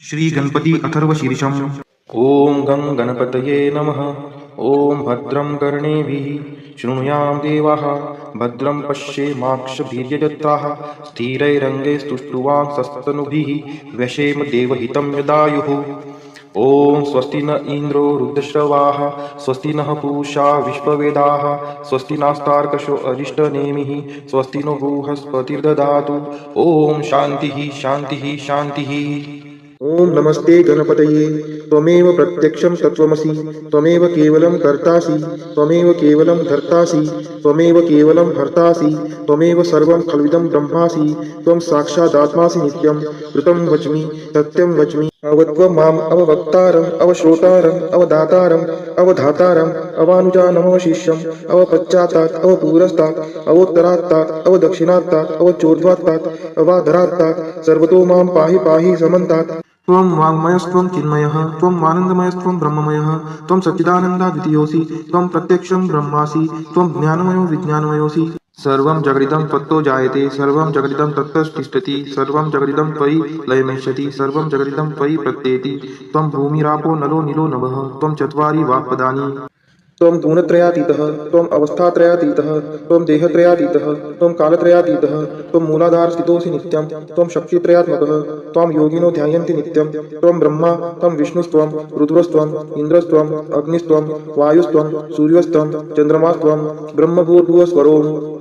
श्री गणपती अथर्वशीर्षम्। ॐ गं गणपतये नमः। ॐ भद्रं कर्णेभिः शृणुयाम देवाः, भद्रं पश्येमाक्षभिर्यजत्राः, स्थिरैरङ्गैस्तुष्टुवांसस्तनूभिः व्यशेम देवहितं यदायुः। ॐ स्वस्ति न इन्द्रो रुद्रश्रवाः, स्वस्ति नः पूषा विश्ववेदाः, स्वस्ति नास्तार्कशो अरिष्टनेमिः, स्वस्ति नो बृहस्पतिर्दधातु। ॐ शान्तिः शान्तिः शान्तिः। ओम नमस्ते गणपतये। त्वमेव प्रत्यक्षं तत्त्वमसि, त्वमेव केवलं कर्तासि, त्वमेव केवलं धर्तासि, त्वमेव केवलं हर्तासि, त्वमेव सर्वं खल्विदं ब्रह्मासि, त्वं साक्षादात्मासि नित्यं। ऋतं वच्मि सत्यं वच्मि, अवत्वं माम् अववक्तारम् अवश्रोतारम् अवदातारम् अवधातारम् अवानुजानमवशिष्यम् अवपश्चात्तात् अवपुरस्तात् अवोत्तरात्तात् अवदक्षिणात्तात् अवचोर्ध्वात्तात् अवाधरात्तात् सर्वतो मां पाहि पाहि समन्तात्। त्वं वाङ्मयस्त्वं चिन्मयः, त्वं आनन्दमयस्त्वं ब्रह्ममयः, त्वं सच्चिदानन्दाद्वितीयोऽसि, त्वं प्रत्यक्षं ब्रह्मासि, त्वं ज्ञानमयो विज्ञानमयोऽसि। सर्वं जगदिदं त्वत्तो जायते, सर्वं जगदिदं तत्तस्तिष्ठति, सर्वं जगदिदं त्वयि लयमेष्यति, सर्वं जगदिदं त्वयि प्रत्येति। त्वं भूमिरापो नलो नीलो नभः, त्वं चत्वारि वाक्पदानि। त्वं गुणत्रयातीतः, त्वम् अवस्थात्रयातीतः, त्वं देहत्रयातीतः, त्वं कालत्रयातीतः, त्वं मूलाधारस्थितोऽसि नित्यं, त्वं शक्तित्रयात्मकः, त्वां योगिनो ध्यायन्ति नित्यं। त्वं ब्रह्मा, त्वं विष्णुस्त्वं, रुद्रस्त्वं, इन्द्रस्त्वं, अग्निस्त्वं, वायुस्त्वं, सूर्यस्त्वं, चन्द्रमास्त्वं, ब्रह्मभूर्भुवस्वरोम्।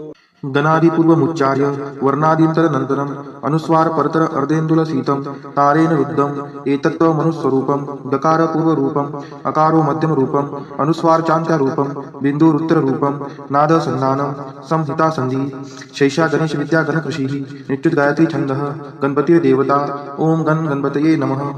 गणादिपूर्वमुच्चार्य वर्णादीन् तदनन्तरम् अनुस्वार परतर अर्धेन्दुलसीतं तारेण रुद्धम् एतत्त्वमनुस्वरूपं। दकारपूर्वरूपम्, अकारो मध्यमरूपम्, अनुस्वारचान्त्यारूपं, बिन्दुरुत्तररूपं, नादसन्धानं, संहितासन्धि। शैषा गणेशविद्या गणकृषिः, नित्युद्गायत्री छन्दः, गणपतिर्देवता। ॐ गणपतये नमः।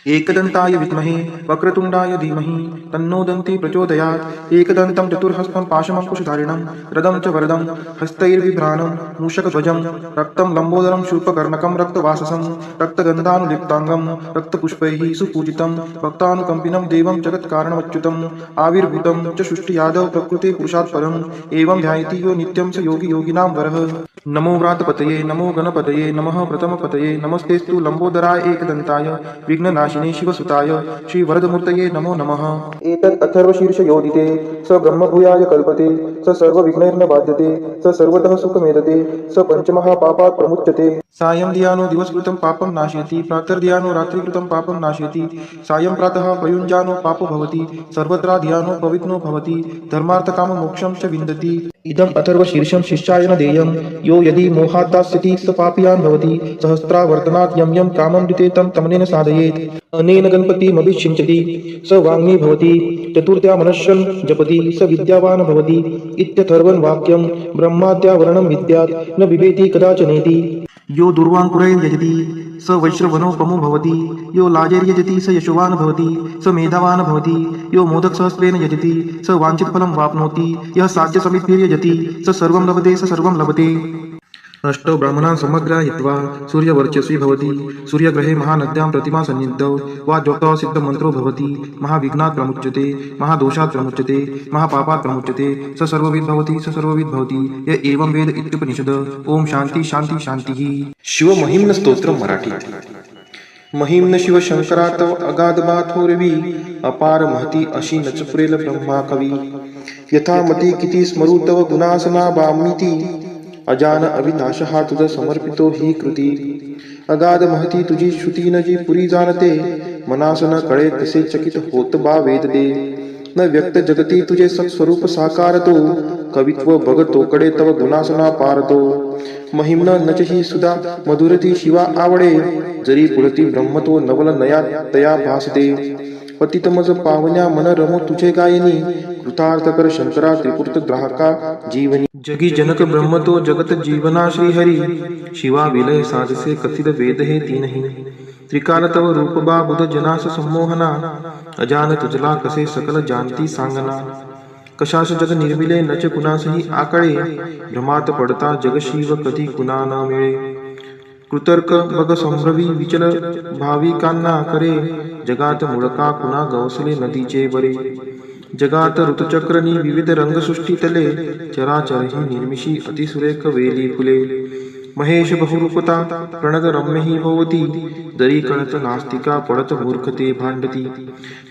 एकदन्ताय विद्महे वक्रतुण्डाय धीमहि तन्नो दन्ती प्रचोदयात्। एकदन्तं चतुर्हस्तं पाशमङ्कुशधारिणं रदं च वरदं हस्तैर्बिभ्राणं मूषकध्वजं रक्तं लम्बोदरं शूर्पकर्णकं रक्तवाससं रक्तगन्धानुलिप्ताङ्गं रक्तपुष्पैः सुपूजितं भक्तानुकम्पिनं देवं जगत्कारणमच्युतम् आविर्भूतं च सृष्टियादौ प्रकृते पुरुषात् परम् एवं ध्यायति यो नित्यं स योगी योगिनां वरः। नमो व्रातपतये नमो गणपतये नमः प्रथमपतये नमस्तेस्तु लम्बोदराय एकदन्ताय विघ्ननाशिने शिवसुताय श्रीवरदमूर्तये नमो नमः। एतत् अथर्वशीर्षयोदिते स ब्रह्मभूयाय कल्पते, स सर्वविघ्नैर्न बाध्यते, स सर्वतः सुखमेधते, स पञ्चमहापापात् प्रमुच्यते। सायं धियानो दिवसकृतं पापं नाशयति, प्रातर्धियानो रात्रिकृतं पापं नाशयति, सायं प्रातः प्रयुञ्जानो पापो भवति, सर्वत्र धियानो पवित्रो भवति, धर्मार्थकाममोक्षं च विन्दति। इदम् अथर्वशीर्षं शिष्याय न देयं, यो यदि मोहात् दास्यति स पापीयान् भवति, सहस्रावर्तनात् यं यं कामं दिते तं तमनेन साधयेत्। अनेन गणपतिमभिषिञ्चति स वाङ्मी भवति, चतुर्थ्या मनश्शं जपति स विद्यावान् भवति इत्यथर्वं वाक्यं। ब्रह्माद्यावरणं विद्यात् न बिभेति कदाचनेति। यो दुर्वाङ्कुरैर्यजति स वैश्रवणोपमो भवति, यो लाजैर्यजति स यशोवान् भवति, स मेधावान् भवति, यो मोदकसहस्रेण यजति स वाञ्छितफलं वाप्नोति, यः साध्यसमिद्भिर्यजति स सर्वं लभते स सर्वं लभते। अष्टौ ब्राह्मणान् समग्राहित्वा सूर्यवर्चस्वी भवति, सूर्यग्रहे महानद्यां प्रतिमा सन्निधौ वा ज्योतौ सिद्धमन्त्रो भवति, महाविघ्नात् प्रमुच्यते, महादोषात् प्रमुच्यते, महापापात् प्रमुच्यते, स सर्वविद् भवति स सर्वविद् भवति य एवं वेद इत्युपनिषद। ओम शांती शांती शांतिः। शिवमहिम्न स्तोत्र मराठी। महिम्न शिवशंकरा तव अगाध माथोरवी, अपार महती अशी नचपुरेल ब्रह्मा कवी। यथामती किती स्मरू तव गुणासना बामिती, अजान अविनाशहा तुझ समर्पितो ही कृती। अगाध महती तुझी श्रुती न जी पुरी जाणते, मनास न कळे तसे चकित होत बा वेद दे। न व्यक्त जगती तुझे सत्स्वरूप साकारतो, कवित्व बघतोकडे तव गुणासना पारतो। महिम्न नचही सुधा मधुरती शिवा आवडे, जरी पुढती ब्रह्मतो नवल नया तया भासते। पतितमज पावन्या मन रमो तुझे गायनी, कृतार्थ कर शंकरा त्रिपुर्त ग्राहका जीवनी। जगी जनक ब्रह्मतो जगत जीवना श्रीहरी, शिवा विलय साधसे कथित वेद हे तीनही। त्रिकाल तव रूप बा बुध जनास संमोहना, अजान तुझला कसे सकल जानती सांगना। कशास जग निर्मिले नच कुणासही आकळे, भ्रमात पडता जग शिव कधी कुणा न मिळे। कृतर्क बग संभ्रवी विचल भाविकांना करे, जगात मुळका कुणा गवसले नदीचे बरे। जगात ऋतुचक्रनी विविध रंगसृष्टी तले, चराचर ही निर्मिशी अतिसुरेख वेली फुले। महेश बहुरूपता प्रणत रम्य ही भवती जरी कळत नास्तिका पडत मूर्खते भांडती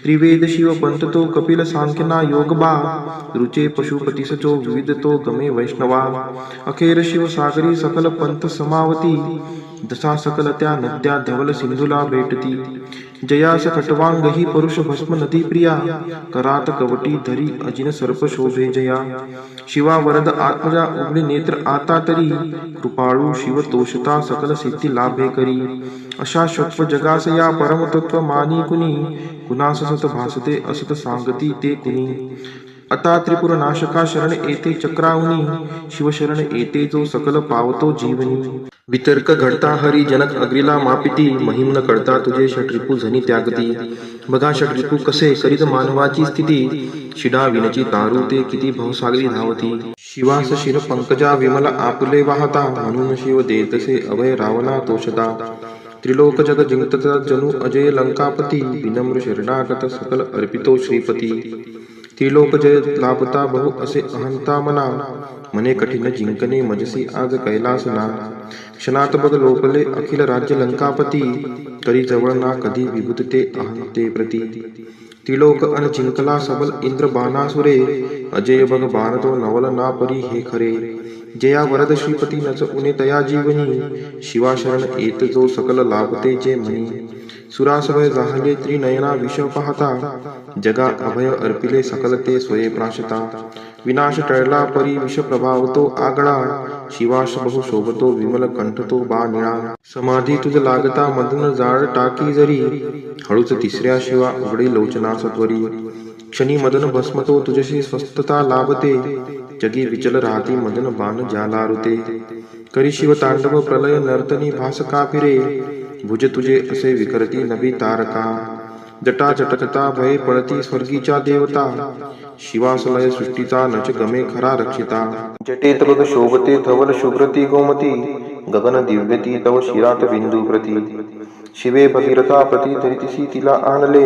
त्रिवेद शिव पंत तो कपिल सांख्यना योग बा रुचे पशुपती सचो विविध तो गमे वैष्णवा अखेर शिव सागरी सकल पंथ समावती दसा सकल त्या नद्या धवल सिंधूला भेटती जयास खटवांग ही परुष भस्म नदी प्रिया करात कवटी धरी अजिन सर्प शोभे जया शिवा वरद आत्मजा उघडे नेत्र आता तरी कृपाळू शिव तोषता सकल सिद्धी लाभे करी अशा शत्व जगास या परमतत्व मानी कुणी कुणास सत भासते असत सांगती ते कुणी आता त्रिपुर नाशका शरण येते चक्रावनी शिवशरण येते जो सकल पावतो जीवनी वितर्क घडता हरी जनक अग्रीला मापिती महिम न कळता तुझे षटरिपू झनी त्यागती बघा षटरिपू कसे करीत मानवाची स्थिती शिडा विनची तारू ते किती भवसागरी धावती शिवास शिर पंकजा विमल आपले वाहता म्हणून शिव देतसे अभय रावणा तोषता त्रिलोक जग जिंकता जणू अजय लंकापती विनम्र शरणागत सकल अर्पितो श्रीपती त्रिलोक जय लाभता बहु असे अहंता मना मने कठीण जिंकणे मजसी आज कैलास ना क्षणात बघ लोकले अखिल राज्य लंकापती तरी जवळ ना कधी विभूतते अहंते प्रती त्रिलोक अन जिंकला सबल इंद्र बाणासुरे अजय बघ बाण तो नवल ना परी हे खरे जया वरद श्रीपती नच उने तया जीवनी शिवा शरण येत जो सकल लाभते जे म्हणी सुरासवय जाहले त्रिनयना विष पाहता जगा अभय अर्पिले सकल ते स्वये प्राशता विनाश टळला परी विष प्रभावतो आगळा शिवाश बहु शोभतो विमल कंठतो बा निळा समाधी तुझ लागता मदन जाळ टाकी जरी हळूच तिसऱ्या शिवा उघडे लोचना सत्वरी क्षणी मदन भस्मतो तुझशी स्वस्थता लाभते जगी विचल राहती मदन बाण जालारुते करी शिव तांडव प्रलय नर्तनी भासका फिरे भुज तुझे असे विकरती नभी तारका जटा जटकता भये पळती स्वर्गीच्या देवता शिवासलय सृष्टीचा नच गमे खरा रक्षिता जटेत बघ शोभते धवल शुभ्रती गोमती गगन दिव्यती तव शिरात बिंदू प्रती शिवे भगीरथा प्रती धरितिसी तिला आणले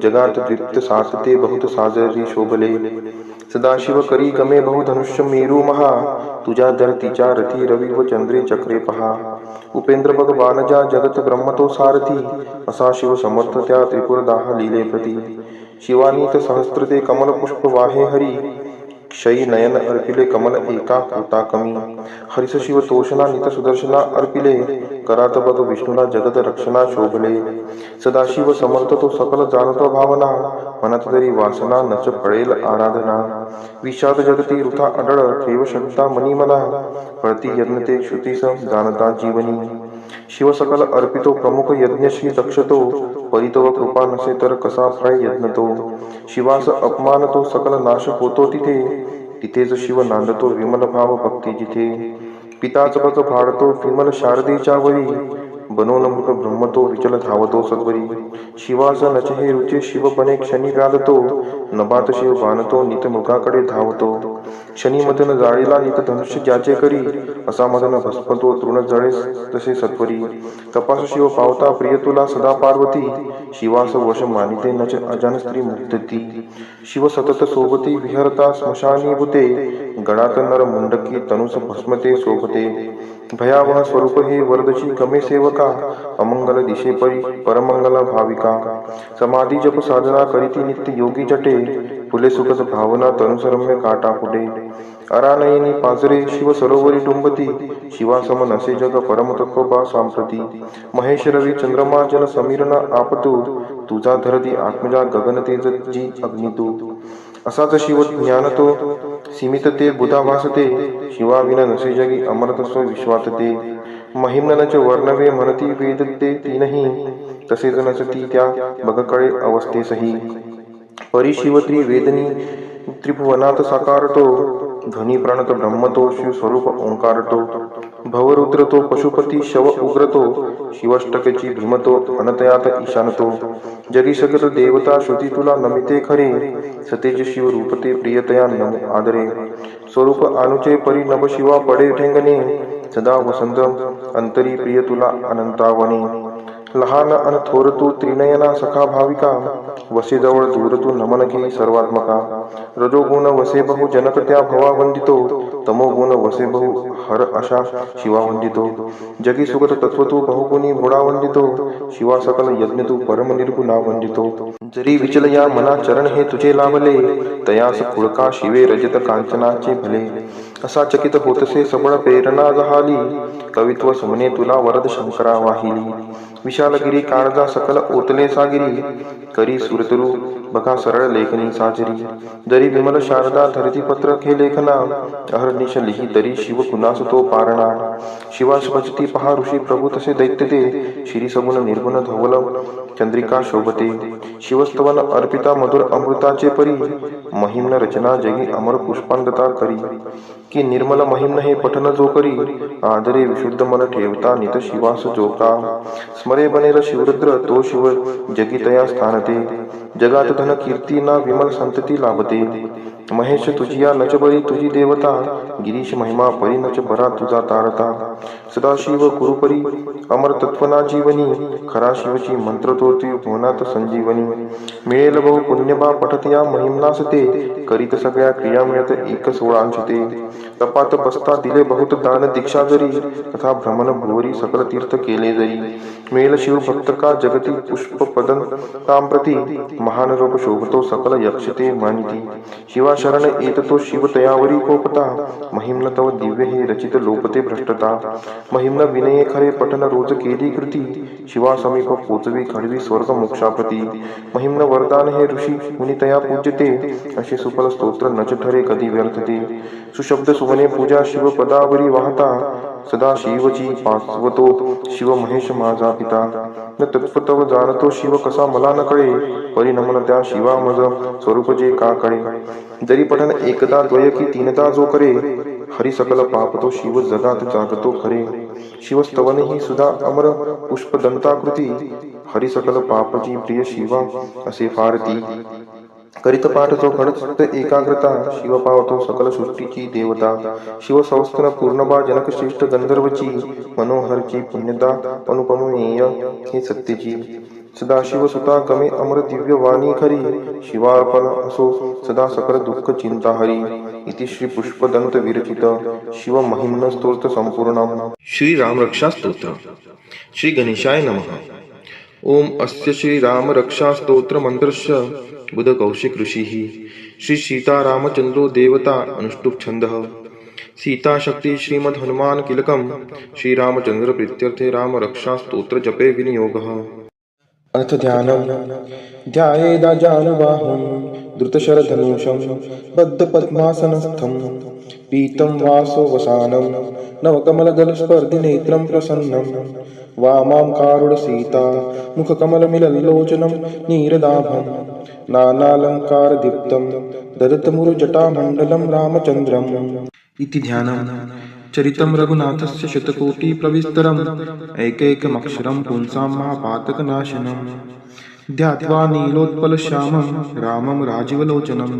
जगात द्विप्त सासते बहुत साजरी शोभले सदाशिव करी गमे बहुधनुष्य मेरू महा तुझ्या धरतीच्या रथी रवी व चंद्रे चक्रे पहा उपेंद्र बघ बाणजा जगत ब्रह्मतो सारथी असा शिव समर्थ त्या त्रिपुरदाह लीले प्रती शिवानीत सहस्त्रते कमल पुष्प वाहे हरी क्षयी नयन अर्पिले कमल एका होता कमी हरिस शिव तोषणा नित सुदर्शना अर्पिले करात बघ विष्णूला जगत रक्षणा शोभले सदाशिव समर्थ तो सकल जाणतो भावना मनात तरी वासना नच फळेल आराधना विषाद जगती वृथा अडळ ठेव शब्दा मनी मना फळती यज्ञ ते श्रुतीस जाणता जीवनी शिव सकल अर्पितो प्रमुख यज्ञ श्री दक्षतो परितव कृपा नसे तर कसा फळ यज्ञ तो शिवास अपमान तो सकल नाश होतो तिथे तिथेच शिव नांदतो विमल भाव भक्ती जिथे पिताच बघ भाडतो विमल शारदेच्या वरी बनवून मृग ब्रह्मतो विचल धावतो सद्वरी शिवास नचे रुचे शिवपणे क्षणी व्याधतो नभात शिव बाणतो नित मृगाकडे धावतो क्षणी मदन जाळीला नित धनुष्य ज्याचे करी असा मदन भस्मतो तृण जळे तसे सत्वरी तपास शिव पावता प्रिय तुला सदा पार्वती शिवास वश मानिते नच अजान स्त्री मुक्तती शिव सतत सोबती विहरता स्मशानी भूते गळात नर मुंडकी तनुस भस्मते शोभते भयावह स्वरूप हे वरदची गमे सेवका अमंगल दिशे परी परमंगल भाविका समाधी जप साधना करीती नित्य योगी जटे फुले सुखद भावना तनुसरम्य काटा फुटे अरानयनी पाजरे शिव सरोवरी डुंबती शिवासम नसे जग परमतत्व बा सांप्रती महेश रवी चंद्रमा जन समीरना आपतू तुझा धरती आत्मजा गगन तेज जी अग्नितू असाच शिव ज्ञान तो सीमित ते बुधा भासते शिवाविन नसे जगी अमृतस्व विश्वात ते महिम्नच वर्णवे म्हणती वेद ते तीनही तसेच नसती त्या बगकळे अवस्थेसही परिशिवत्री वेदनी त्रिभुवनात साकारतो ध्वनी प्रणत ब्रह्मतो शिव स्वरूप ओंकारतो भवरुद्र तो पशुपती शव उग्रतो शिवष्टकची भीमतो अनतयात ईशानतो जगी सकल देवता श्रुती तुला नमिते खरे सतेज शिव रूपते प्रियतया नम आदरे स्वरूप अनुचे परी नभ शिवा पडे ठेंगणे सदा वसंत अंतरी प्रिय तुला अनंतावने लहान अन थोर तू त्रिनयना सखा भाविका वसे जवळ दूर तू नमन घे सर्वात्मका रजोगुण वसे बहु जनक त्या भवा वंदितो तमोगुण वसे बहु हर अशा शिवा वंदितो जगी सुगत तत्व तू बहुगुणी मृडा वंदितो शिवा सकल यज्ञ तू परम निर्गुणा वंदितो जरी विचल या मना चरण हे तुझे लाभले तयास कुळका शिवे रजत कांचनाचे भले असा चकित होतसे सबळ प्रेरणा जहाली कवित्व सुमने तुला वरद शंकरा वाहिली विशालगिरी काळजा सकल ओतले सागिरी करी सुरतरू बघा सरळ लेखनी साजरी जरी विमल शारदा धरती पत्र हे लेखना अहर्निश लिही तरी शिव कुणास तो पारणा शिवास भजती पहा ऋषी प्रभू तसे दैत्य ते श्री सगुण निर्गुण धवल चंद्रिका शोभते शिवस्तवन अर्पिता मधुर अमृताचे परी महिम्न रचना जगी अमर पुष्पांगता करी की निर्मल महिम्न हे पठन जो करी आदरे विशुद्ध मन ठेवता नित शिवास जोका स्मरे बनेल शिवरुद्र तो शिव जगी तया स्थानते जगात धन कीर्ती ना विमल संतती लाभते महेश तुझिया नच बरी तुझी देवता गिरीश महिमा परी नच बरा तुझा तारता सदाशिव कुरुपरी अमर तत्वना जीवनी खरा शिवची मंत्र तोती भुवनात संजीवनी मिळेल बहु पुण्यबा पठतया महिमनास ते करीत सगळ्या क्रिया मिळत एक सोळांश ते तपात बसता दिले बहुत दान दीक्षा जरी तथा भ्रमण भुवरी सकल तीर्थ केले जरी मिळेल शिव भक्त का जगती पुष्प पदन तांप्रती महान रूप शोभतो सकल यक्षते मानिती शिवा शरण येत तो शिव तयावरी कोपता महिम्न तव दिव्य हे रचित लोपते भ्रष्टता महिम्न विनये खरे पठन रोज केली कृती शिवा समीप पोचवी खडवी स्वर्ग मोक्षाप्रती महिम्न वरदान हे ऋषी मुनी तया पूज्यते असे सुफल स्तोत्र नच ठरे कधी व्यर्थते सुशब्द सुवने पूजा शिव पदावरी वाहता सदा शिवची पाचवतो शिव महेश माझा पिता न तत्पतव जाणतो शिव कसा मला न कळे परिणमन त्या शिवा मज स्वरूप जे का कळे जरी पठन एकदा द्वय की तीनदा जो करे हरी सकल पाप तो शिव जगात जागतो खरे शिवस्तवन ही सुधा अमर पुष्प दंताकृती हरी सकल पापची प्रिय शिवा असे फारती करीत पाठ तो घडत एकाग्रता शिव पावतो सकल सृष्टीची देवता शिव संस्थन पूर्णबा जनक श्रेष्ठ गंधर्वची मनोहरची पुण्यता अनुपमेय हे सत्यची सदाशिव सुता गमे अमर दिव्य वाणी खरी शिवार्पण असो सदा सकल दुःख चिंता हरी इति श्री पुष्पदंत विरचित शिव महिम्न स्तोत्र संपूर्णम श्री राम रक्षा स्तोत्र श्री गणेशाय नमः ओम अस्य श्री राम रक्षा स्तोत्र मंत्रस्य बुध कौशिक ऋषिः श्री सीता रामचंद्रो देवता अनुष्टुप छंदः सीता शक्ति श्रीमद् हनुमान किलकम श्री रामचंद्र प्रीत्यर्थे राम रक्षा स्तोत्र जपे विनियोगः अर्थ ध्यानम ध्यायेदाजानुबाहुं द्रुतशरधनुषं बद्धपद्मासनस्थं पीतं वासो वसानं नवकमलदलस्पर्धिनेत्रं प्रसन्नं वामां कारुणसीता मुखकमलमिलल्लोचनं नीरदाभं नानालङ्कारदीप्तं ददतमुरुजटामण्डलं रामचन्द्रम् इति ध्यानम् चरितं रघुनाथस्य शतकोटिप्रविस्तरम् एकैकमक्षरं पुंसां महापातकनाशनम् ध्यात्वा नीलोत्पलश्यामं रामं राजीवलोचनं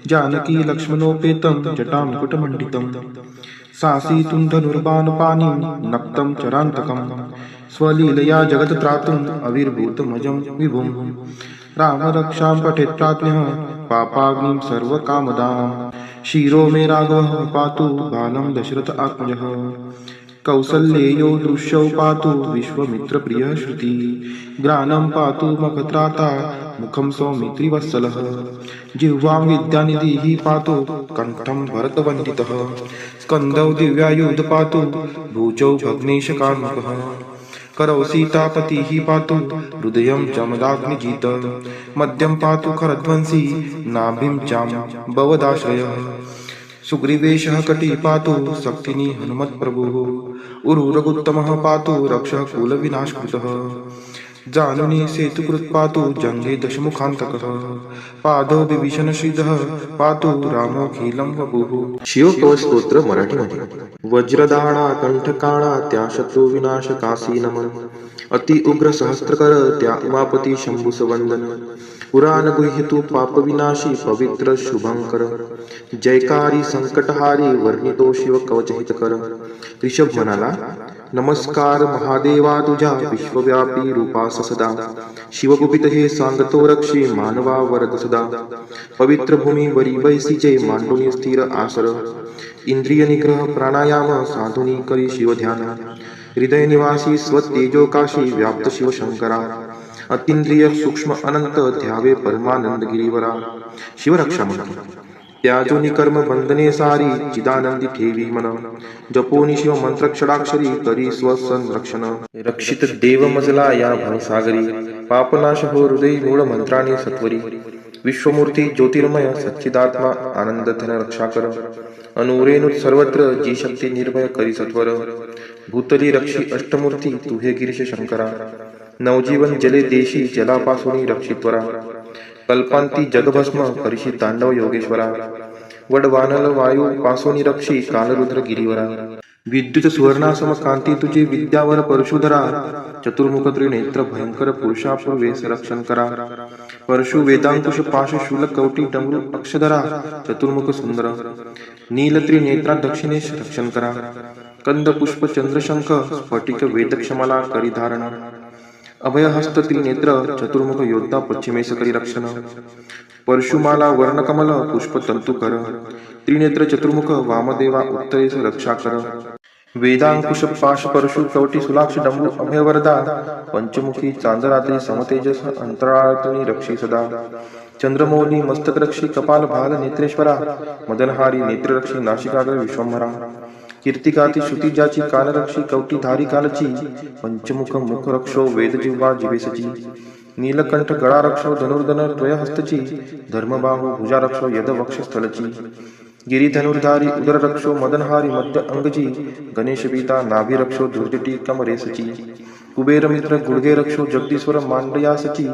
जानकी लक्ष्मणोपेतं जटामुकुटमण्डितं सासीतुं धनुर्बाणपाणिं नक्तं चरान्तकं स्वलीलया जगत्त्रातुम् अविर्भूतमजं विभुं राम रक्षां पठेत् प्राज्ञः पापाग्निं सर्वकामदाम् शिरो मे राघवः पातु बालं दशरथ आत्मजः कौसल्येयो दृश्यौ पातु विश्वमित्रप्रियः श्रुति ग्रानं पातु मखत्राता मुखं सौमित्रिवत्सलः जिह्वां विद्यानिधिः पातु कण्ठं भरतवन्दितः स्कन्धौ दिव्यायुध पातु भुजौ भग्नेशकार्मुकः करौ सीतापतिः पातु हृदयं जमदाग्निजित मध्यं पातु खरध्वंसी नाभिं जाम्बवदाश्रयः सुग्रीवेशः कटी पातु शक्तिनी हनुमत्प्रभुः उरुरगुत्तमः पातु रक्षः कुलविनाशकृतः जानुनी सेतुकृत् पातु जङ्गे दशमुखान्तकः पादौ विभीषणश्रीधः पातु रामोऽखिलं वपुः शिवकवच स्तोत्र मराठीमध्ये वज्रदाणा कंठकाणा त्या शत्रु विनाश काशी नमन अति उग्र सहस्त्रकर त्या उमापती शंभुस वंदन पुराण गुह्यतु पाप विनाशी पवित्र शुभंकर जयकारी संकटहारी वर्णितो शिव कवच हितकर ऋषभ म्हणाला नमस्कार महादेवा तुझ्या विश्वव्यापी रूपास सदा शिवगुपित हे सांगतो रक्षी मानवा वरद सदा पवित्र भूमी वरी बैसीचे मांडून स्थिर आसर इंद्रिय निग्रह प्राणायाम साधुनी करी शिवध्यान हृदय निवासी स्वतेजोकाशी व्याप्त शिवशंकरा अतींद्रिय सूक्ष्म अनंत ध्यावे परमानंद गिरीवरा शिवरक्षा म्हणते त्याजोनी कर्म बंधने सारी चिदानंदी ठेवी मन जपोनी शिव मंत्र क्षडाक्षरी करी स्वसंरक्षण रक्षित देव मजला या भवसागरी पापनाश हो हृदय मूळ मंत्राने सत्वरी विश्वमूर्ती ज्योतिर्मय सच्चिदात्मा आनंद धन रक्षा कर अनुरेणुत सर्वत्र जी शक्ती निर्भय करी सत्वर भूतली रक्षी अष्टमूर्ती तू हे गिरीश शंकरा नवजीवन जले देशी जलापासून रक्षित्वरा कल्पांती जगभस्म करिशी तांडव योगेश्वरा वडवानल वायू पासोनी रक्षी कालरुद्र गिरीवरा विद्युत सुवर्णासम कांती तुझे विद्यावर परशुधरा चतुर्मुख त्रिनेत्र भयंकर पुरुषापूर्वेस रक्षण करा परशु वेदांकुश पाश शूल कवटी डमरू अक्षधरा चतुर्मुख सुंदर नील त्रिनेत्रा दक्षिणेश रक्षण करा कंद पुष्प चंद्रशंख स्फटिक वेदक्षमला करी धारण अभयहस्त त्रिनेत्र चतुर्मुख योद्धा पश्चिमेश करी रक्षण परशुमाला वर्णकमल पुष्प तंतुकर त्रिनेत्र चतुर्मुख वामदेवा उत्तरेश रक्षा कर वेदांकुश पाश परशु कवटी सुलाक्ष डमरू अभयवरदा पंचमुखी चांदरात्री समतेजस अंतराळतुनी रक्षी सदा चंद्रमौली मस्तक रक्षी कपाल भाल नेत्रेश्वरा मदनहारी नेत्ररक्षी नाशिकाग्र विश्वंभरा कीर्तिकाती श्रुती ज्याची कालरक्षी कवटी धारी कालची पंचमुख मुख रक्षो वेदजिह्वा जिवेसची नीलकंठ गळा रक्षो धनुर्धन द्वयहस्तची धर्मबाहू भुजा रक्षो यद वक्षस्थलची गिरिधनुर्धारी उदर रक्षो मदनहारी मध्य अंगची गणेशपीता नाभी रक्षो दुर्जटी कमरेसची कुबेर मित्र गुडगे रक्षो जगदीश्वर मांडयासची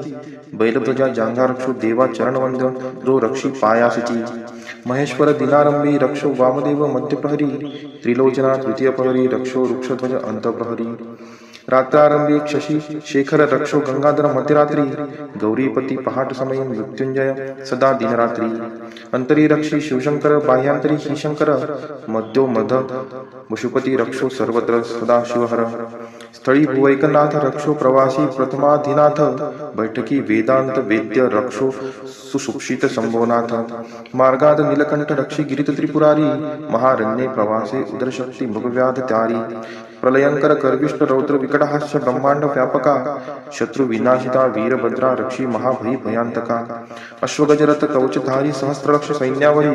बैलध्वजा जांघा रक्षो देवा चरणवंद जो रक्षी पायासची महेश्वर दिनारंभी रक्षो वामदेव मध्यप्रहरी त्रिलोचना तृतीय प्रहरी रक्षो वृक्षध्वज अंतप्रहरी रात्रारंभी शशी शेखर रक्षो गंगाधर मध्यरात्री गौरीपती पहाट समय मृत्युंजय सदा दिनरात्री अंतरी रक्षी शिवशंकर बाह्यांतरी ही शंकर मध्यो मध वशुपती रक्षो सर्वत्र सदा शिवहर स्थळी भुवैकनाथ रक्षो प्रवासी प्रथमाधिनाथ बैठकी वेदांत वेद्य रक्षो सुसुक्षित संभवनाथ मार्गाद नीलकंठ रक्षी गिरित त्रिपुरारी महारण्ये प्रवासे उदरशक्ती मृगव्याध त्यारी प्रलयंकर कर्विष्ट रौद्र विकटहास्य ब्रह्मांड व्यापका शत्रु विनाशिता वीरभद्रा रक्षी महाभयी भयांतका अश्वगजरथ कवचधारी सहस्त्रलक्ष सैन्यावरी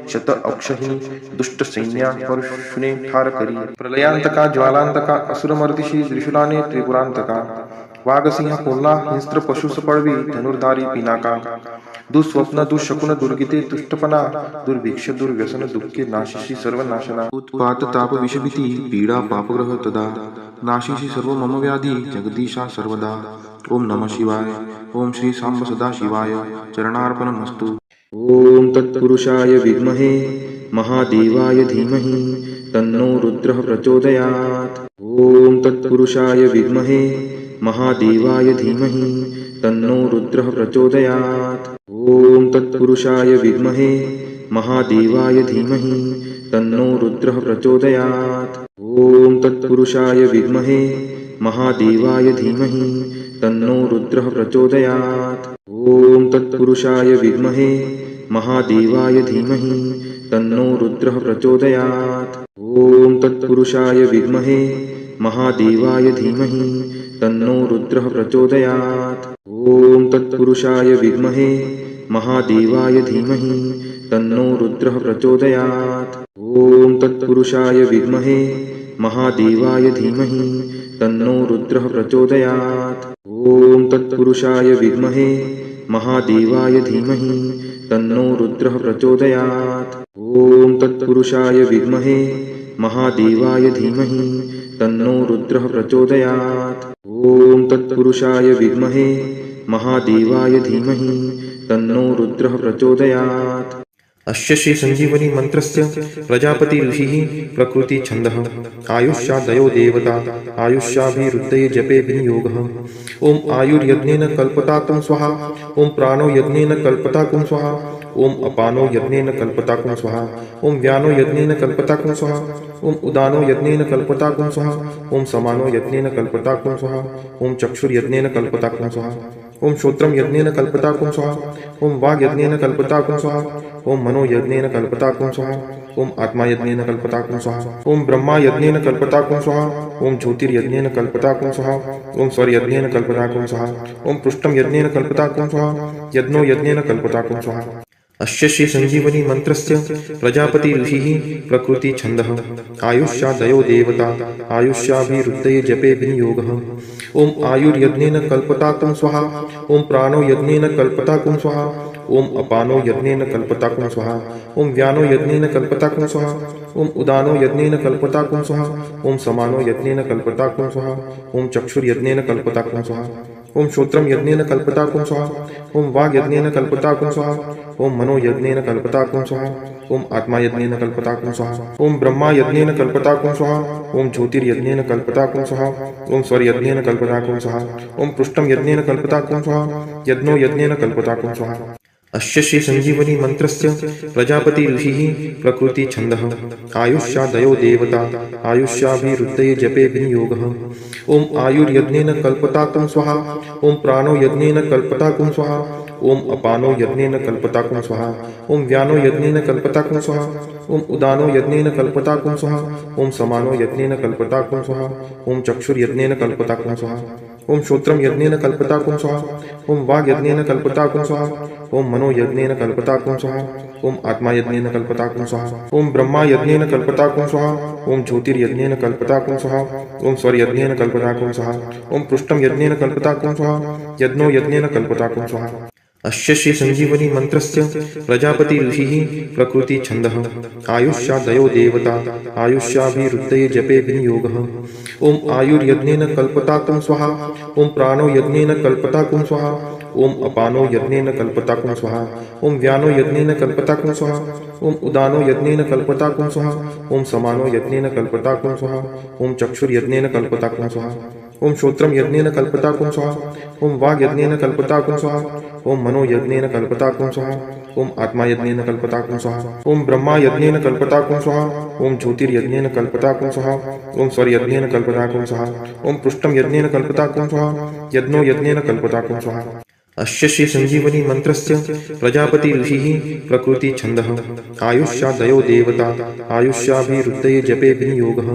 शत अक्षहिनी दुष्ट सैन्या परशुने ठार करी प्रलयांतका ज्वालांतका असुरमर्दिशी त्रिशूलाने त्रिपुरांतका वाघसिंह कोल्हा हिंस्त्र पशुस पळवी धनुर्धारी पिनाका दुःस्वप्न दुःशकुन दुर्गिते तुष्टपणा दुर्भिक्ष दुर्व्यसन दुःखे नाशिशी सर्व नाशना उत्पात ताप विषभीती पीडा पापग्रह तदा नाशिशी सर्व मम व्याधी जगदीशा सर्वदा ओम नमः शिवाय ओम श्री सांब सदा शिवाय चरणार्पणमस्तु ओम तत्पुरुषाय विद्महे महादेवाय धीमहि तन्नो रुद्रः प्रचोदयात् ओम तत्पुरुषाय विद्महे महादेवाय धीमहि तन्नो रुद्रः प्रचोदयात् ओम तत्पुरुषाय विद्महे महादेवाय धीमहि तन्नो रुद्रः प्रचोदयात् ओम तत्पुरुषाय विद्महे महादेवाय धीमहि तन्नो रुद्रः प्रचोदयात् ओम तत्पुरुषाय विद्महे महादेवाय धीमहि तन्नो रुद्रः प्रचोदयात् ओम तत्पुरुषाय विद्महे महादेवाय धीमहि तन्नो रुद्रः प्रचोदयात् ओम तत्पुरुषाय विद्महे महादेवाय धीमहि तन्नो रुद्रः प्रचोदयात् ओम तत्पुरुषाय विद्महे महादेवाय धीमहि तन्नो रुद्रः प्रचोदयात् ओम तत्पुरुषाय विद्महे महादेवाय धीमहि तन्नो रुद्रः प्रचोदयात् ओम तत्पुरुषाय विद्महे महादेवाय धीमहि तन्नो रुद्रः प्रचोदयात् ओम तत्पुरुषाय विद्महे महादेवाय धीमहि तन्नो रुद्रः प्रचोदयात् अस्य श्री संजीवनी मंत्रस्य प्रजापति ऋषिः प्रकृति छन्दः आयुष्यादयो देवता आयुष्याभिरुद्धये जपे विनियोगः ओम आयुर्यज्ञेन कल्पताकुं स्वाहा ओम प्राणो यज्ञेन कल्पताकुं स्वाहा ओम अपानो यज्ञेन कल्पताकुं स्वाहा ओम व्यानो यज्ञेन कल्पताकुं स्वाहा ओम उदानो यज्ञेन कल्पताकुं स्वाहा ओम समानो यज्ञेन कल्पताकुं स्वाहा ओम चक्षुर्यज्ञेन कल्पताकुं स्वाहा ओम श्रोत्रम यज्ञेन कल्पताकुं स्वाहा ओम वाग्यज्ञेन कल्पताकुं स्वाहा ओम मनो यज्ञेन कल्पताकुं स्वाहा ओम आत्मा यज्ञेन कल्पताकुं स्वाहा ओम ब्रह्मा यज्ञेन कल्पताकुं स्वाहा ओम ज्योतिर्यज्ञेन कल्पताकुं स्वाहा ओम स्वर्यज्ञेन कल्पताकुं स्वाहा ओम पृष्ठम यज्ञेन कल्पताकुं स्वाहा यज्ञो यज्ञेन कल्पताकुं स्वाहा अस्य श्री संजीवनी मंत्रस्य प्रजापति ऋषिः प्रकृति छन्दः आयुष्यादयो देवता आयुष्याभिरुद्धये जपे विनियोगः ओम आयुर्यज्ञेन कल्पताकुं स्वाहा ओम प्राणो यज्ञेन कल्पताकुं स्वाहा ओम अपानो यज्ञेन कल्पताकुं स्वाहा ओम व्यानो यज्ञेन कल्पताकुं स्वाहा ओम उदानो यज्ञेन कल्पताकुं स्वाहा ओम समानो यज्ञेन कल्पताकुं स्वाहा ओम चक्षुर्यज्ञेन कल्पताकुं स्वाहा ओम श्रोत्रम यज्ञेन कल्पताकुं स्वाहा ओम वाग् यज्ञेन कल्पताकुं स्वाहा ओम मनो यज्ञेन कल्पताकुं स्वाहा ओम आत्मा यज्ञेन कल्पताकुं स्वाहा ओम ब्रह्मा यज्ञेन कल्पताकुं स्वाहा ओम ज्योतिर्यज्ञेन कल्पताकुं स्वाहा ओम स्वर्यज्ञेन कल्पताकुं स्वाहा ओम पृष्ठम यज्ञेन कल्पताकुं स्वाहा यज्ञो यज्ञेन कल्पताकुं स्वाहा अस्य श्री संजीवनी मंत्रस्य प्रजापति ऋषिः प्रकृति छन्दः आयुष्यादयो देवता आयुष्याभिरुद्धये जपे विनियोगः ओम आयुर्यज्ञेन कल्पताकुं स्वाहा ओम प्राणो यज्ञेन कल्पताकुं स्वाहा ओम अपानो यज्ञेन कल्पताकुं स्वाहा ओम व्यानो यज्ञेन कल्पताकुं स्वाहा ओम उदानो यज्ञेन कल्पताकुं स्वाहा ओम समानो यज्ञेन कल्पताकुं स्वाहा ओम चक्षुर्यज्ञेन कल्पताकुं स्वाहा ओम श्रोत्रम यज्ञेन कल्पताकुं स्वाहा ओम वाग् यज्ञेन कल्पताकुं स्वाहा ओम मनो यज्ञेन कल्पताकुं स्वाहा ओम आत्मा यज्ञेन कल्पताकुं स्वाहा ओम ब्रह्मा यज्ञेन कल्पताकुं स्वाहा ओम ज्योतिर्यज्ञेन कल्पताकुं स्वाहा ओम स्वर्यज्ञेन कल्पताकुं स्वाहा ओम पृष्ठम यज्ञेन कल्पताकुं स्वाहा यज्ञो यज्ञेन कल्पताकुं स्वाहा अस्य श्री संजीवनी मंत्रस्य प्रजापति ऋषिः प्रकृति छन्दः आयुष्यादयो देवता आयुष्याभिरुद्धये जपे विनियोगः ओम आयुर्यज्ञेन कल्पताकुं स्वाहा ओम प्राणो यज्ञेन कल्पताकुं स्वाहा ओम अपानो यज्ञेन कल्पताकुं स्वाहा ओम व्यानो यज्ञेन कल्पताकुं स्वाहा ओम उदानो यज्ञेन कल्पताकुं स्वाहा ओम समानो यज्ञेन कल्पताकुं स्वाहा ओम चक्षुर्यज्ञेन कल्पताकुं स्वाहा ओम श्रोत्रम यज्ञेन कल्पताकुं स्वाहा ओम वाग् यज्ञेन कल्पताकुं स्वाहा ओम मनो यज्ञेन कल्पताकुं स्वाहा ओम आत्मा यज्ञेन कल्पताकुं स्वाहा ओम ब्रह्मा यज्ञेन कल्पताकुं स्वाहा ओम ज्योतिर्यज्ञेन कल्पताकुं स्वाहा ओम स्वर्यज्ञेन कल्पताकुं स्वाहा ओम पृष्ठम यज्ञेन कल्पताकुं स्वाहा यज्ञो यज्ञेन कल्पताकुं स्वाहा अस्य श्री संजीवनी मंत्रस्य प्रजापति ऋषिः प्रकृति छन्दः आयुष्यादयो देवता आयुष्याभिरुद्धये जपे विनियोगः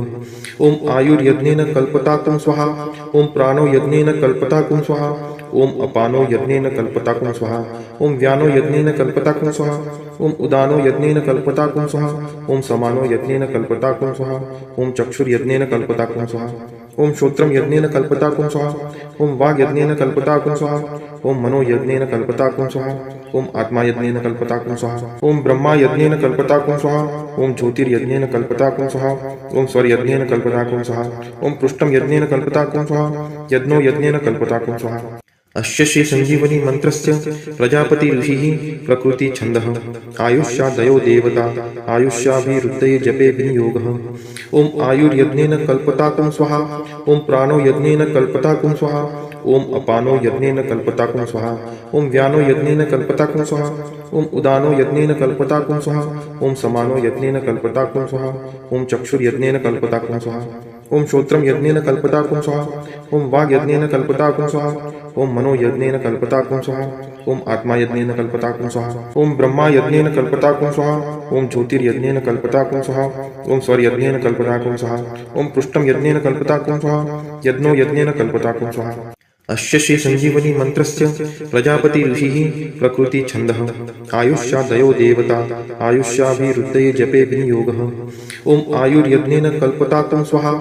ओम आयुर्यज्ञेन कल्पताकुं स्वाहा ओम प्राणो यज्ञेन कल्पताकुं स्वाहा ओम अपानो यज्ञेन कल्पताकुं स्वाहा ओम व्यानो यज्ञेन कल्पताकुं स्वाहा ओम उदानो यज्ञेन कल्पताकुं स्वाहा ओम समानो यज्ञेन कल्पताकुं स्वाहा ओम चक्षुर्यज्ञेन कल्पताकुं स्वाहा ओम श्रोत्रम यज्ञेन कल्पताकुं स्वाहा ओम वाग् यज्ञेन कल्पताकुं स्वाहा ओम मनो यज्ञेन कल्पताकुं स्वाहा ओम आत्मा यज्ञेन कल्पताकुं स्वाहा ओम ब्रह्मा यज्ञेन कल्पताकुं स्वाहा ओम ज्योतिर्यज्ञेन कल्पताकुं स्वाहा ओम स्वर्यज्ञेन कल्पताकुं स्वाहा ओम पृष्ठम यज्ञेन कल्पताकुं स्वाहा यज्ञो यज्ञेन कल्पताकुं स्वाहा अस्य श्री संजीवनी मंत्रस्य प्रजापति ऋषिः प्रकृति छन्दः आयुष्यादयो देवता आयुष्याभिरुद्धये जपे विनियोगः ओम आयुर्यज्ञेन कल्पताकुं स्वाहा ओम प्राणो यज्ञेन कल्पताकुं स्वाहा ओम अपानो यज्ञेन कल्पताकुं स्वाहा ओम व्यानो यज्ञेन कल्पताकुं स्वाहा ओम उदानो यज्ञेन कल्पताकुं स्वाहा ओम समानो यज्ञेन कल्पताकुं स्वाहा ओम चक्षुर्यज्ञेन कल्पताकुं स्वाहा ओम श्रोत्रम यज्ञेन कल्पताकुं स्वाहा ओम वाग् यज्ञेन कल्पताकुं स्वाहा ओम मनो यज्ञेन कल्पताकुं स्वाहा ओम आत्मा यज्ञेन कल्पताकुं स्वाहा ओम ब्रह्मा यज्ञेन कल्पताकुं स्वाहा ओम ज्योतिर्यज्ञेन कल्पताकुं स्वाहा ओम स्वर्यज्ञेन कल्पताकुं स्वाहा ओम पृष्ठम यज्ञेन कल्पताकुं स्वाहा यज्ञो यज्ञेन कल्पताकुं स्वाहा अस्य श्री संजीवनी मंत्रस्य प्रजापति ऋषिः प्रकृति छन्दः आयुष्यादयो देवता आयुष्याभिरुद्धये जपे विनियोगः ओम आयुर्यज्ञेन कल्पताकुं स्वाहा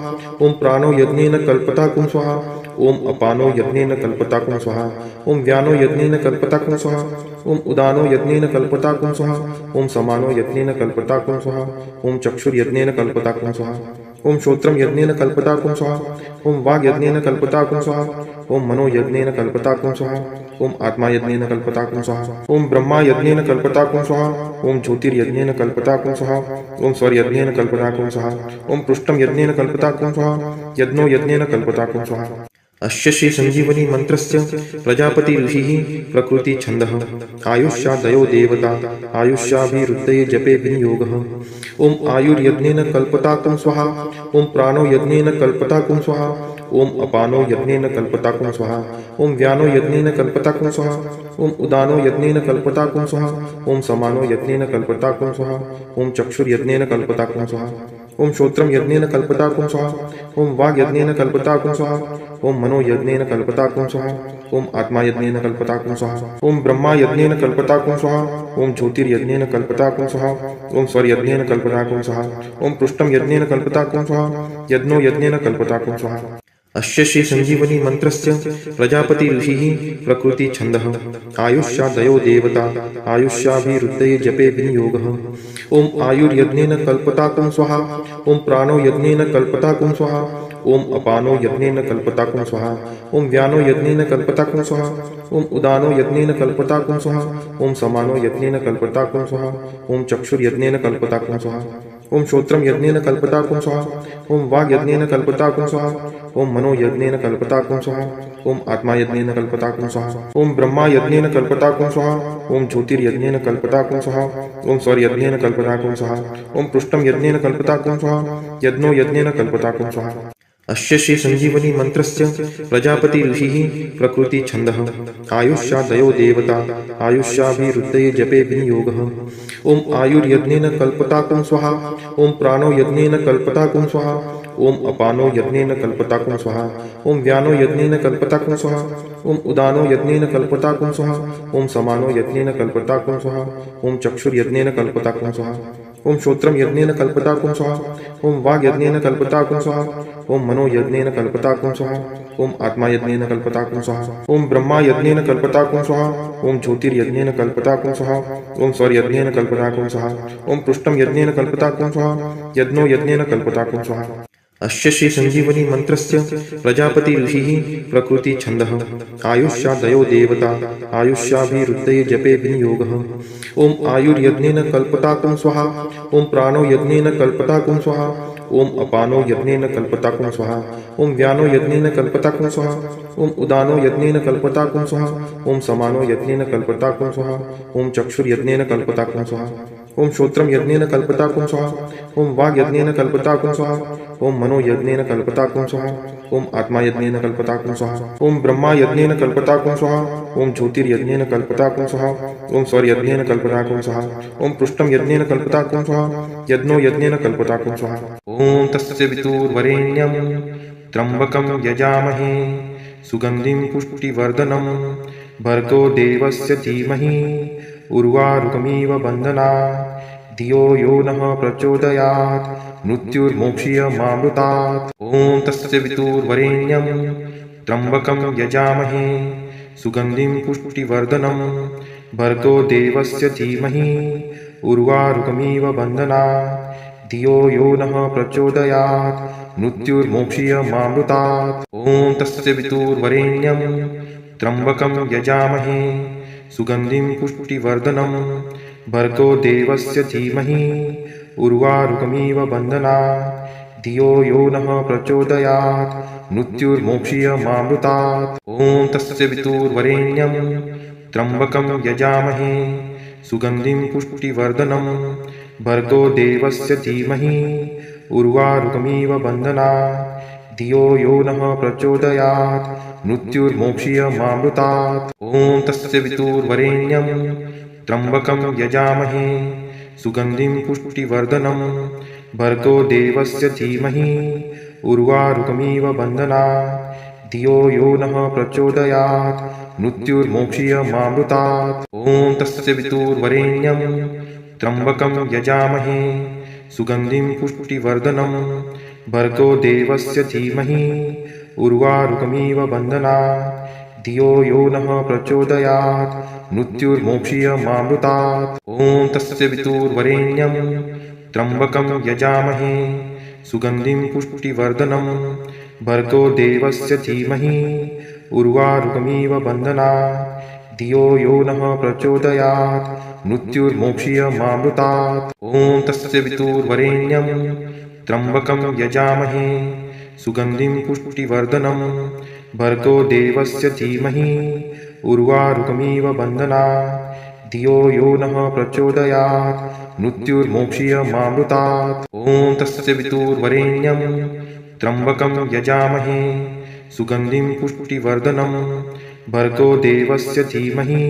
ओम प्राणो यज्ञेन कल्पताकुं स्वाहा ओम अपानो यज्ञेन कल्पताकुं स्वाहा ओम व्यानो यज्ञेन कल्पताकुं स्वाहा ओम उदानो यज्ञेन कल्पताकुं स्वाहा ओम समानो यज्ञेन कल्पताकुं स्वाहा ओम चक्षुर्यज्ञेन कल्पताकुं स्वाहा ओम श्रोत्रम यज्ञेन कल्पताकुं स्वाहा ओम वाग् यज्ञेन कल्पताकुं स्वाहा ओम मनो यज्ञेन कल्पताकुं स्वाहा ओम आत्मा यज्ञेन कल्पताकुं स्वाहा ओम ब्रह्मा यज्ञेन कल्पताकुं स्वाहा ओम ज्योतिर्यज्ञेन कल्पताकुं स्वाहा ओम स्वर्यज्ञेन कल्पताकुं स्वाहा ओम पृष्ठम यज्ञेन कल्पताकुं स्वाहा यज्ञो यज्ञेन कल्पताकुं स्वाहा अस्य श्री संजीवनी मंत्रस्य प्रजापति ऋषिः प्रकृति छन्दः आयुष्यादयो देवता आयुष्याभिरुद्धये जपे विनियोगः ओम आयुर्यज्ञेन कल्पताकुं स्वाहा ओम प्राणो यज्ञेन कल्पताकुं स्वाहा ओम अपानो यज्ञेन कल्पताकुं स्वाहा ओम व्यानो यज्ञेन कल्पताकुं स्वाहा ओम उदानो यज्ञेन कल्पताकुं स्वाहा ओम समानो यज्ञेन कल्पताकुं स्वाहा ओम चक्षुर्यज्ञेन कल्पताकुं स्वाहा ओम श्रोत्रम यज्ञेन कल्पताकुं स्वाहा ओम वाग यज्ञेन कल्पताकुं स्वाहा ओम मनो यज्ञेन कल्पताकुं स्वाहा ओम आत्मा यज्ञेन कल्पताकुं स्वाहा ओम ब्रह्मा यज्ञेन कल्पताकुं स्वाहा ओम ज्योतिर्यज्ञेन कल्पताकुं स्वाहा ओम स्वर यज्ञेन कल्पताकुं स्वाहा ओम पृष्ठम यज्ञेन कल्पताकुं स्वाहा यज्ञो यज्ञेन कल्पताकुं स्वाहा अस्य श्री संजीवनी मंत्रस्य प्रजापति ऋषिः प्रकृति छन्दः आयुष्यादयो देवता आयुष्याभिरुद्धये जपे विनियोगः ओम आयुर्यज्ञेन कल्पताकुं स्वाहा ओम प्राणो यज्ञेन कल्पताकुं स्वाहा ओम अपानो यज्ञेन कल्पताकुं स्वाहा ओम व्यानो यज्ञेन कल्पताकुं स्वाहा ओम उदानो यज्ञेन कल्पताकुं स्वाहा ओम समानो यज्ञेन कल्पताकुं स्वाहा ओम चक्षुर्यज्ञेन कल्पताकुं स्वाहा ओम श्रोत्रम यज्ञेन कल्पताकुं स्वाहा ओम वाग यज्ञेन कल्पताकुं स्वाहा ओम मनो यज्ञेन कल्पताकुं स्वाहा ओम आत्मा यज्ञेन कल्पताकुं स्वाहा ओम ब्रह्मा यज्ञेन कल्पताकुं स्वाहा ओम ज्योतिर्यज्ञेन कल्पताकुं स्वाहा ओम स्वर यज्ञेन कल्पताकुं स्वाहा ओम पृष्ठम यज्ञेन कल्पताकुं स्वाहा यज्ञो यज्ञेन कल्पताकुं स्वाहा अस्य श्री संजीवनी मंत्रस्य प्रजापति ऋषिः प्रकृति छन्दः आयुष्यादयो देवता आयुष्याभिरुद्धये जपे विनियोगः ओम आयुर्यज्ञेन कल्पताकुं स्वाहा ओम प्राणो यज्ञेन कल्पताकुं स्वाहा ओम अपानो यज्ञेन कल्पताकुं स्वाहा ओम व्यानो यज्ञेन कल्पताकुं स्वाहा ओम उदानो यज्ञेन कल्पताकुं स्वाहा ओम समानो यज्ञेन कल्पताकुं स्वाहा ओम चक्षुर्यज्ञेन कल्पताकुं स्वाहा ओम श्रोत्रम यज्ञेन कल्पताकुं स्वाहा ओम वाग यज्ञेन कल्पताकुं स्वाहा ओम मनो यज्ञेन कल्पताकुं स्वाहा ओम आत्मा यज्ञेन कल्पताकुं स्वाहा ओम ब्रह्मा यज्ञेन कल्पताकुं स्वाहा ओम ज्योतिर्यज्ञेन कल्पताकुं स्वाहा ओम स्वर यज्ञेन कल्पताकुं स्वाहा ओम पृष्ठम यज्ञेन कल्पताकुं स्वाहा यज्ञो यज्ञेन कल्पताकुं स्वाहा अस्य श्री संजीवनी मंत्रस्य प्रजापति ऋषिः प्रकृति छन्दः आयुष्यादयो देवता आयुष्याभिरुद्धये जपे विनियोगः ओम आयुर्यज्ञेन कल्पताकुं स्वाहा ओम प्राणो यज्ञेन कल्पताकुं स्वाहा ओम अपानो यज्ञेन कल्पताकुं स्वाहा ओम व्यानो यज्ञेन कल्पताकुं स्वाहा ओम उदानो यज्ञेन कल्पताकुं स्वाहा ओम समानो यज्ञेन कल्पताकुं स्वाहा ओम चक्षुर्यज्ञेन कल्पताकुं स्वाहा ओम श्रोत्रम यज्ञेन कल्पताकुं स्वाहा ओम वाग यज्ञेन कल्पताकुं स्वाहा ओम मनो यज्ञेन कल्पताकुं स्वाहा ओम आत्मा यज्ञेन कल्पताकुं स्वाहा ओम ब्रह्मा यज्ञेन कल्पताकुं स्वाहा ओम ज्योतिर्यज्ञेन कल्पताकुं स्वाहा ओम स्वर यज्ञेन कल्पताकुं स्वाहा ओम पृष्ठम यज्ञेन कल्पताकुं स्वाहा यज्ञो यज्ञेन कल्पताकुं स्वाहा ओम तस्य वितुर्वरेण्यं त्र्यंबकं यजामहे सुगंधिं पुष्टिवर्धनं भर्गो देवस्य धीमहि उर्वारुकमिव बन्धनात् धियो यो नः प्रचोदयात् मृत्युर्मोक्षीयमामृतात् ओम तस्य वितुर्वरेण्यं त्र्यंबकं यजामहे सुगंधिं पुष्टिवर्धनं भर्गो देवस्य धीमहि उर्वारुकमिव बन्धनात् धियो यो नः प्रचोदयात् मृत्युर्मोक्षीयमामृतात् ओम तस्य वितुर्वरेण्यं त्र्यंबकं यजामहे सुगंधिं पुष्टिवर्धनं भर्गो देवस्य धीमहि उर्वारुकमिव बन्धनात् धियो यो नः प्रचोदयात् मृत्युर्मोक्षीयमामृतात् ओम तस्य वितुर्वरेण्यं त्र्यंबकं यजामहे सुगंधिं पुष्टिवर्धनं भर्गो देवस्य धीमहि उर्वारुकमिव बन्धनात् धियो यो नः प्रचोदयात् मृत्युर्मोक्षीयमामृतात् ओम तस्य वितुर्वरेण्यं त्र्यंबकं यजामहे सुगंधिं पुष्टिवर्धनं भर्गो देवस्य धीमहि उर्वारुकमिव बन्धनात् धियो यो नः प्रचोदयात् मृत्युर्मोक्षीयमामृतात् ओम तस्य वितुर्वरेण्यं त्र्यंबकं यजामहे सुगंधिं पुष्टिवर्धनं भर्गो देवस्य धीमहि उर्वारुकमिव बन्धनात् धियो यो नः प्रचोदयात् मृत्युर्मोक्षीयमामृतात् ओम तस्य वितुर्वरेण्यं त्र्यंबकं यजामहे सुगंधिं पुष्टिवर्धनं भर्गो देवस्य धीमहि उर्वारुकमिव बन्धनात् धियो यो नः प्रचोदयात् मृत्युर्मोक्षीयमामृतात् ओम तस्य वितुर्वरेण्यं त्र्यंबकं यजामहे सुगंधिं पुष्टिवर्धनं भर्गो देवस्य धीमहि उर्वारुकमिव बन्धनात् धियो यो नः प्रचोदयात् मृत्युर्मोक्षीयमामृतात् ओम तस्य वितुर्वरेण्यं त्र्यंबकं यजामहे सुगन्धिं पुष्टिवर्धनं भर्गो देवस्य धीमहि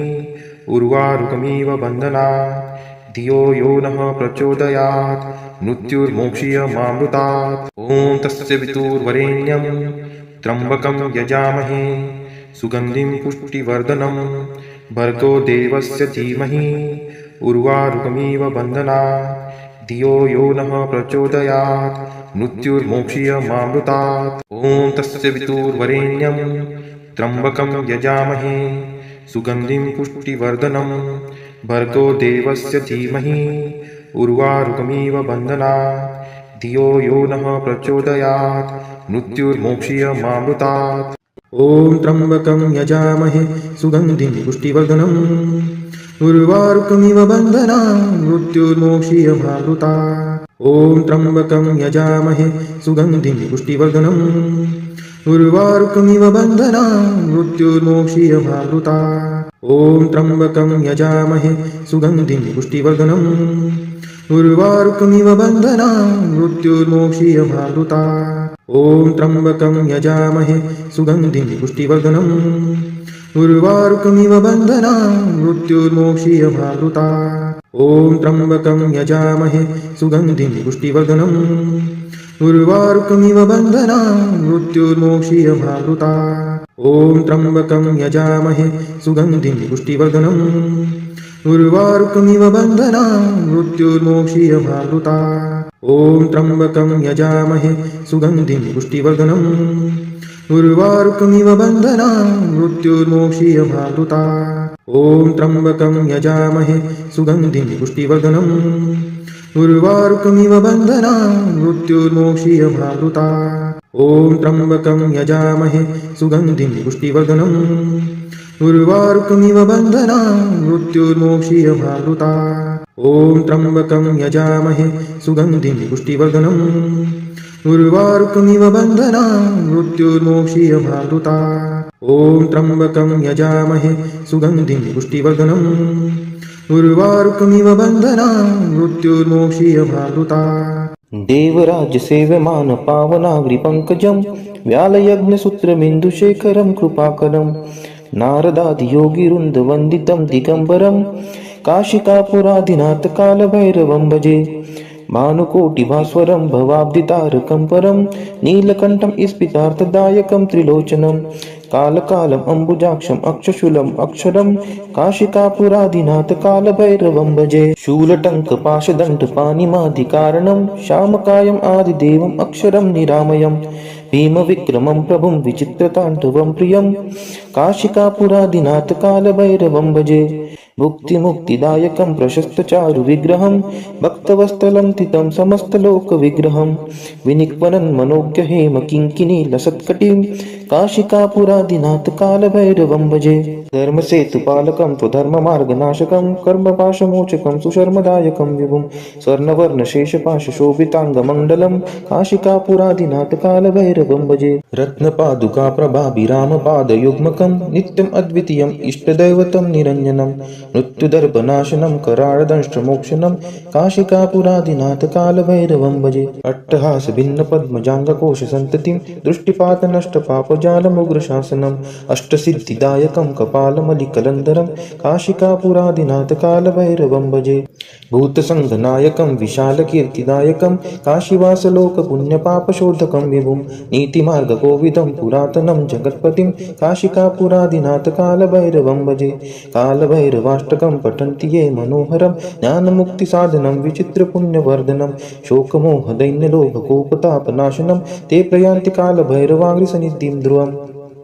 उर्वारुकमिव बन्धनात् धियो यो नः प्रचोदयात् मृत्युर्मोक्षीयमामृतात् ॐ तस्य वितुर्वरेण्यं त्र्यम्बकं यजामहे सुगन्धिं पुष्टिवर्धनं भर्गो देवस्य धीमहि उर्वारुकमिव बन्धनात् धियो यो नः प्रचोदयात् मृत्युर्मोक्षीयमामृतात् ॐ तस्य वितुर्वरेण्यं त्र्यम्बकं यजामहे सुगन्धिं पुष्टिवर्धनं भर्गो देवस्य धीमहि उर्वारुकमिव बन्धनात् धियो यो नः प्रचोदयात् मृत्युर्मोक्षीयमामृतात् ॐ त्र्यम्बकं यजामहे सुगन्धिं पुष्टिवर्धनम् उर्वारुकमिव बन्धनात् मृत्युर्मोक्षीयमामृतात् ॐ त्र्यम्बकं यजामहे सुगन्धिं पुष्टिवर्धनम् उर्वारुकमिव बन्धनात् मृत्युर्मोक्षीयमामृतात् ॐ त्र्यम्बकं यजामहे सुगन्धिं पुष्टिवर्धनम् उर्वारुकमिव बन्धनात् मृत्युर्मोक्षीयमामृतात् ॐ त्र्यम्बकं यजामहे सुगन्धिं पुष्टिवर्धनम् उर्वारुकमिव बन्धनात् मृत्युर्मोक्षीयमामृतात् ॐ त्र्यम्बकं यजामहे सुगन्धिं पुष्टिवर्धनम् उर्वारुकमिव बन्धनात् मृत्युर्मोक्षीयमामृतात् ॐ त्र्यम्बकं यजामहे सुगन्धिं पुष्टिवर्धनम् उर्वारुकमिव बन्धनात् मृत्युर्मोक्षीयमामृतात् ॐ त्र्यम्बकं यजामहे सुगन्धिं पुष्टिवर्धनम् उर्वारुकमिव बन्धनात् मृत्युर्मोक्षीयमामृतात् ॐ त्र्यम्बकं यजामहे सुगन्धिं पुष्टिवर्धनम् उर्वारुकमिव बन्धनात् मृत्युर्मोक्षीयमामृतात् ॐ त्र्यम्बकं यजामहे सुगन्धिं पुष्टिवर्धनम् उर्वारुकमिव बन्धनात् मृत्युर्मोक्षीयमामृतात् ॐ त्र्यम्बकं यजामहे सुगन्धिं पुष्टिवर्धनम् उर्वारुकमिव बन्धनात् मृत्युर्मोक्षीयमामृतात् ॐ त्र्यम्बकं यजामहे सुगन्धिं पुष्टिवर्धनम् उर्वारुकमिव बन्धनात् मृत्युर्मोक्षीयमामृतात् देवराजसेव्यमान पावनाग्रिपङ्कजं व्यालयज्ञसूत्रमिन्दुशेखरं कृपाकरं नारदादियोगिवृन्दवन्दितं दिगम्बरं काशिकापुरादिनाथकालभैरवं भजे भानुकोटिभास्वरं भवाब्दितारकं परं नीलकण्ठं स्फितार्थदायकं त्रिलोचनं कालकालम् अम्बुजाक्षम् अक्षशूलम् अक्षरं काशिकापुरादिनाथकालभैरवं भजे शूलटङ्कपाशदण्डपाणिमादिकारणं श्यामकायम् आदिदेवम् अक्षरं निरामयं भीमविक्रमं प्रभुं विचित्रताण्डवं प्रियं काशिकापुरादिनाथकालभैरवं भजे भुक्तिमुक्तिदायकं प्रशस्तचारुविग्रहं भक्तवत्सलं तितं समस्तलोकविग्रहं विनिक्वनं मनोज्ञहेम किङ्किणी लसत्कटिं काशिकापुरादिनाथकालभैरवं भजे धर्मसेतुपालकं त्वधर्ममार्गनाशकं कर्मपाशमोचकं सुशर्मदायकं विभुं स्वर्णवर्णशेषपाशशोभिताङ्गमण्डलं काशिकापुरादिनाथकालभैरवं भजे रत्नपादुकाप्रभाभिरामपादयुग्मकं नित्यम् अद्वितीयम् इष्टदैवतं निरञ्जनं मृत्युदर्पनाशनं कराळदंष्ट्रमोक्षणं काशिकापुरादिनाथकालभैरवं भजे अट्टहासभिन्नपद्मजाङ्गकोशसन्ततिं दृष्टिपातनष्टपापजालमुग्रशासनम् अष्टसिद्धिदायकं कपालमलिकलन्धरं काशिकापुरादिनाथकालभैरवं भजे भूतसङ्घनायकं विशालकीर्तिदायकं काशीवासलोकपुण्यपापशोधकं विभुं नीतिमार्गकोविदं पुरातनं जगत्पतिं काशिकापुरादिनाथकालभैरवं भजे कालभैरवाष्टकं पठन्ति ये मनोहरं ज्ञानमुक्तिसाधनं विचित्रपुण्यवर्धनं शोकमोहदैन्यलोभकोपतापनाशनं ते प्रयान्ति कालभैरवाङ्घ्रिसन्निधिं ध्रुवम्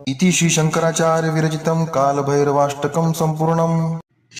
इति श्री शंकराचार्य विरचितं कालभैरवाष्टकं सम्पूर्णम्।